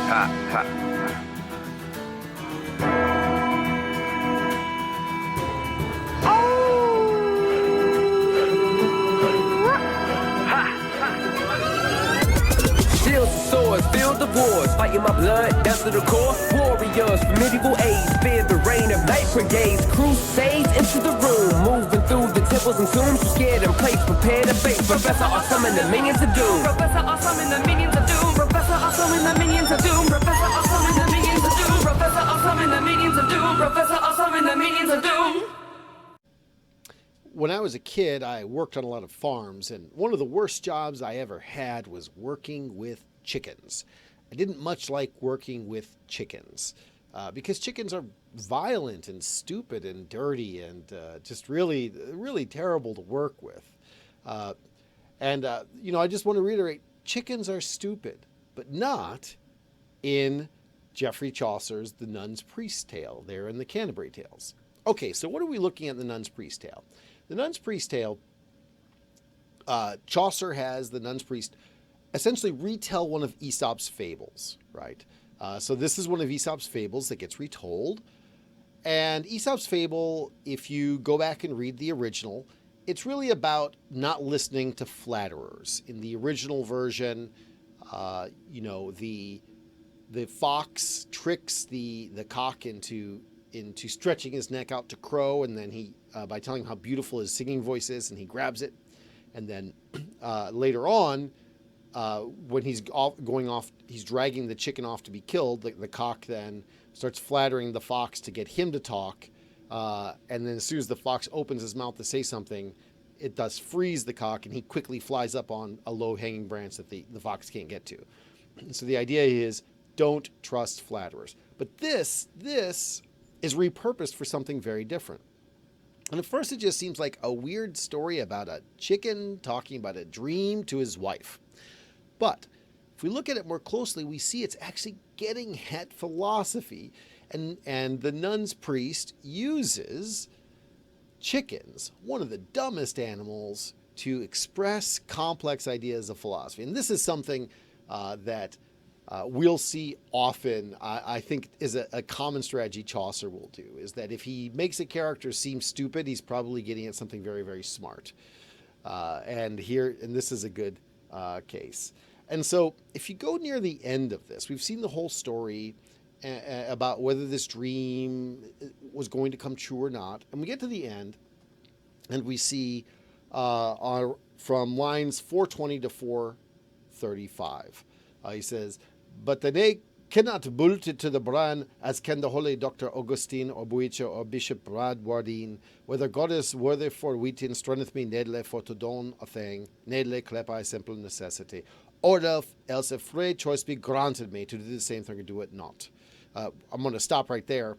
Shields and swords, feel the wars, fighting my blood down to the core. Warriors from medieval age, fear the reign of night brigades. Crusades into the room, moving through the temples and tombs. You scared and place, prepare to face Professor Awesome and the minions of doom. Professor Awesome and the minions of doom. Professor Awesome and the minions of doom. Professor Awesome and the minions of doom. Professor Awesome and the minions of doom. Professor Awesome and the minions of doom. When I was a kid, I worked on a lot of farms, and one of the worst jobs I ever had was working with chickens. I didn't much like working with chickens because chickens are violent and stupid and dirty and just really, really terrible to work with. I just want to reiterate, chickens are stupid, but not in Geoffrey Chaucer's The Nun's Priest Tale, there in the Canterbury Tales. Okay, so what are we looking at in The Nun's Priest Tale? The Nun's Priest Tale, Chaucer has the Nun's Priest essentially retell one of Aesop's fables, right? So this is one of Aesop's fables that gets retold. And Aesop's fable, if you go back and read the original, it's really about not listening to flatterers. In the original version, the fox tricks the cock into stretching his neck out to crow, and then he by telling him how beautiful his singing voice is, and he grabs it. And then later on, when he's going off, he's dragging the chicken off to be killed. The cock then starts flattering the fox to get him to talk. And then as soon as the fox opens his mouth to say something, it does freeze the cock, and he quickly flies up on a low-hanging branch that the fox can't get to. So the idea is, don't trust flatterers. But this is repurposed for something very different. And at first it just seems like a weird story about a chicken talking about a dream to his wife. But if we look at it more closely, we see it's actually getting at philosophy. And the nun's priest uses chickens, one of the dumbest animals, to express complex ideas of philosophy. And this is something that we'll see often, I think, is a common strategy Chaucer will do, is that if he makes a character seem stupid, he's probably getting at something very, very smart. And this is a good case. And so if you go near the end of this, we've seen the whole story about whether this dream was going to come true or not. And we get to the end, and we see from lines 420 to 435, he says, "But they cannot build it to the bran as can the holy Dr. Augustine or Buice or Bishop Bradwardine, whether God is worthy for wheatin strength me nedle for to don a thing, nedle clepi simple necessity, or else if free choice be granted me to do the same thing or do it not." I'm going to stop right there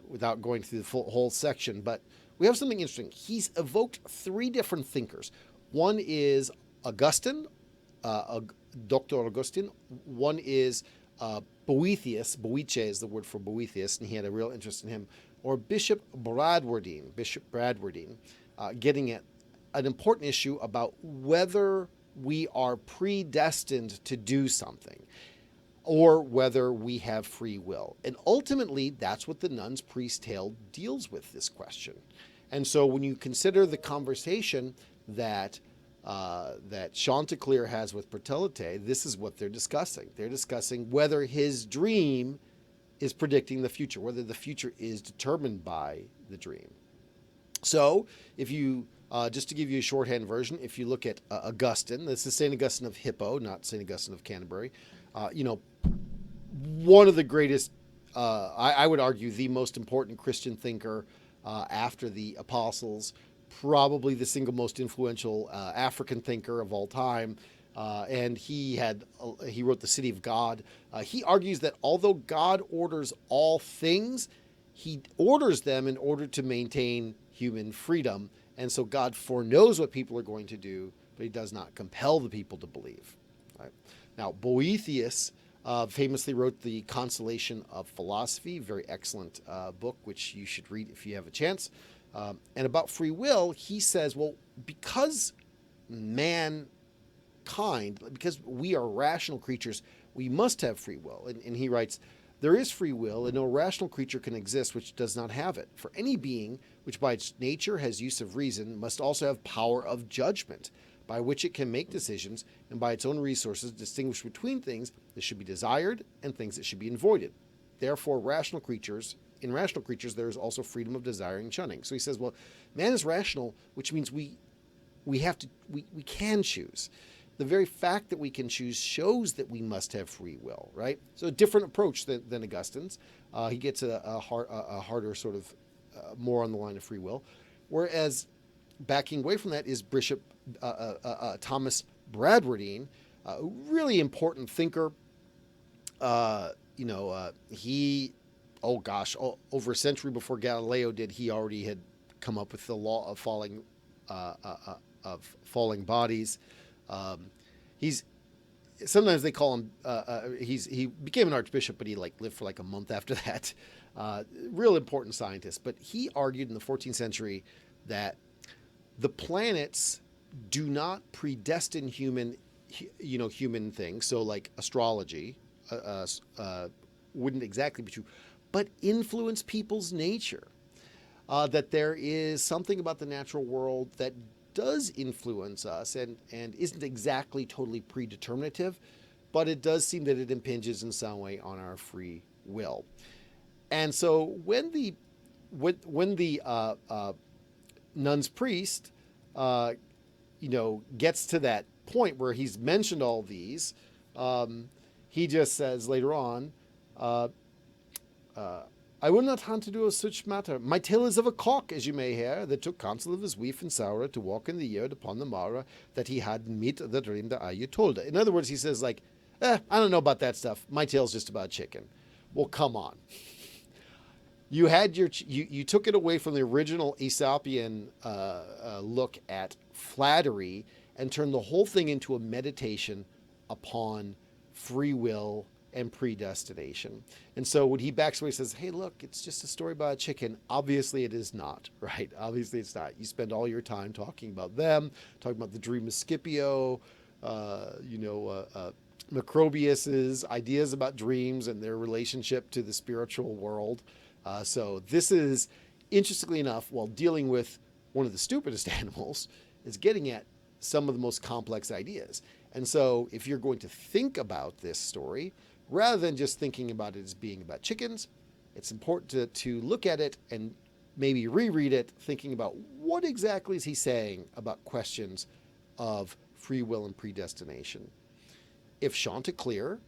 without going through the whole section, but we have something interesting. He's evoked three different thinkers. One is Augustine, Dr. Augustine. One is Boethius. Boece is the word for Boethius, and he had a real interest in him. Or Bishop Bradwardine, getting at an important issue about whether we are predestined to do something or whether we have free will. And ultimately, that's what the Nun's Priest Tale deals with, this question. And so when you consider the conversation that Chanticleer has with Bertolete, this is what they're discussing. They're discussing whether his dream is predicting the future, whether the future is determined by the dream. So if you, just to give you a shorthand version, if you look at Augustine, this is St. Augustine of Hippo, not St. Augustine of Canterbury, one of the greatest, I would argue, the most important Christian thinker after the apostles, probably the single most influential African thinker of all time. And he wrote The City of God. He argues that although God orders all things, he orders them in order to maintain human freedom. And so God foreknows what people are going to do, but he does not compel the people to believe. Right? Now, Boethius famously wrote The Consolation of Philosophy, very excellent book, which you should read if you have a chance. And about free will, he says, well, because we are rational creatures, we must have free will. And he writes, there is free will, and no rational creature can exist which does not have it. For any being which by its nature has use of reason must also have power of judgment, by which it can make decisions, and by its own resources distinguish between things that should be desired and things that should be avoided. Therefore, in rational creatures, there is also freedom of desiring and shunning. So he says, well, man is rational, which means we can choose. The very fact that we can choose shows that we must have free will, right? So a different approach than Augustine's. He gets a harder sort of more on the line of free will. Whereas backing away from that is Bishop Thomas Bradwardine, a really important thinker. He, over a century before Galileo did, he already had come up with the law of falling bodies. He's sometimes they call him. He became an archbishop, but he lived for a month after that. Real important scientist, but he argued in the 14th century that the planets do not predestine human things. So like astrology wouldn't exactly be true, but influence people's nature. That there is something about the natural world that does influence us and isn't exactly totally predeterminative, but it does seem that it impinges in some way on our free will. And so when the nun's priest gets to that point where he's mentioned all these, he just says later on, I will not hunt to do a such matter. My tale is of a cock, as you may hear, that took counsel of his wife and Saura to walk in the yard upon the morrow that he had meet the dream that I told her. In other words, he says I don't know about that stuff. My tale's just about chicken. Well, come on. You had you took it away from the original Aesopian look at flattery and turned the whole thing into a meditation upon free will and predestination. And so when he backs away, he says, hey, look, it's just a story about a chicken. Obviously it is not, right? Obviously it's not. You spend all your time talking about them, talking about the dream of Scipio, Macrobius's ideas about dreams and their relationship to the spiritual world. So this is, interestingly enough, while dealing with one of the stupidest animals, is getting at some of the most complex ideas. And so if you're going to think about this story, rather than just thinking about it as being about chickens, it's important to look at it and maybe reread it, thinking about what exactly is he saying about questions of free will and predestination. If Chanticleer,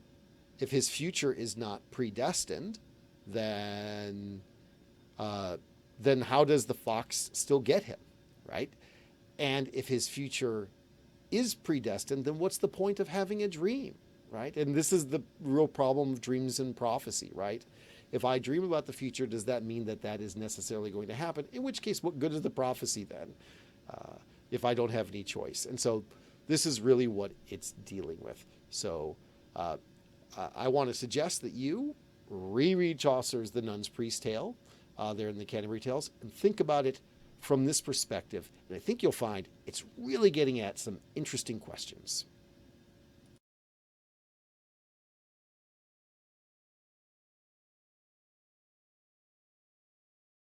if his future is not predestined, then how does the fox still get him, right? And if his future is predestined, then what's the point of having a dream? Right? And this is the real problem of dreams and prophecy, right? If I dream about the future, does that mean that is necessarily going to happen? In which case, what good is the prophecy then, if I don't have any choice? And so this is really what it's dealing with. So I want to suggest that you reread Chaucer's The Nun's Priest Tale there in the Canterbury Tales and think about it from this perspective. And I think you'll find it's really getting at some interesting questions.